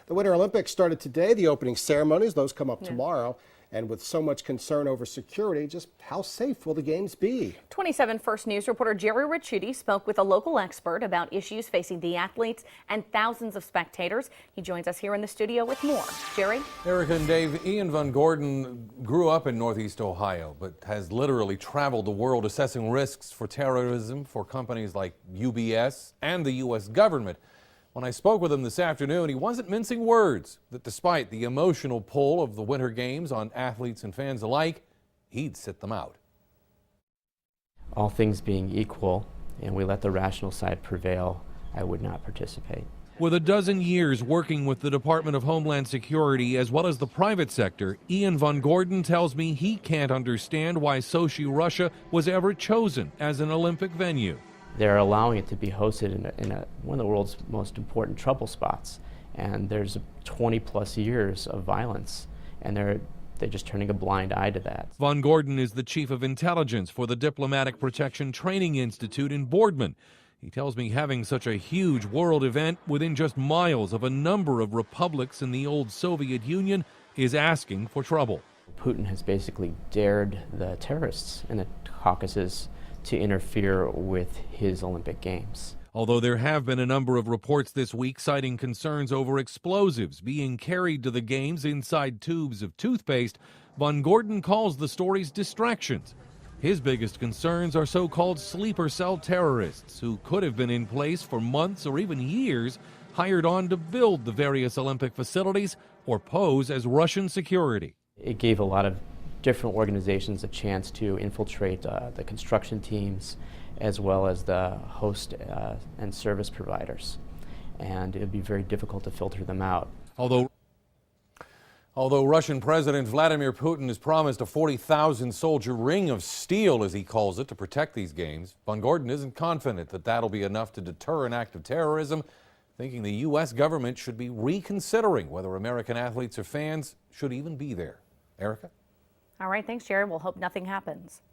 The Winter Olympics started today. The opening ceremonies, those come up tomorrow. And with so much concern over security, just how safe will the games be? 27 First News reporter Gerry Ricciutti spoke with a local expert about issues facing the athletes and thousands of spectators. He joins us here in the studio with more. Gerry? Erica and Dave, Ian Van Gordon grew up in Northeast Ohio, but has literally traveled the world assessing risks for terrorism for companies like UBS and the U.S. government. When I spoke with him this afternoon, he wasn't mincing words that despite the emotional pull of the Winter Games on athletes and fans alike, he'd sit them out. All things being equal, and we let the rational side prevail, I would not participate. With a dozen years working with the Department of Homeland Security as well as the private sector, Ian Van Gordon tells me he can't understand why Sochi, Russia was ever chosen as an Olympic venue. They're allowing it to be hosted in one of the world's most important trouble spots, and there's 20+ years of violence, and they're just turning a blind eye to that. Van Gordon is the chief of intelligence for the Diplomatic Protection Training Institute in Boardman. He tells me having such a huge world event within just miles of a number of republics in the old Soviet Union is asking for trouble. Putin has basically dared the terrorists in the Caucasus to interfere with his Olympic Games. Although there have been a number of reports this week citing concerns over explosives being carried to the games inside tubes of toothpaste, Van Gordon calls the stories distractions. His biggest concerns are so-called sleeper cell terrorists who could have been in place for months or even years, hired on to build the various Olympic facilities or pose as Russian security. It gave a lot of different organizations a chance to infiltrate the construction teams as well as the host and service providers, and it would be very difficult to filter them out. Although Russian President Vladimir Putin has promised a 40,000 soldier ring of steel, as he calls it, to protect these games, Van Gordon isn't confident that that'll be enough to deter an act of terrorism, thinking the U.S. government should be reconsidering whether American athletes or fans should even be there. Erica? All right, thanks, Gerry. We'll hope nothing happens.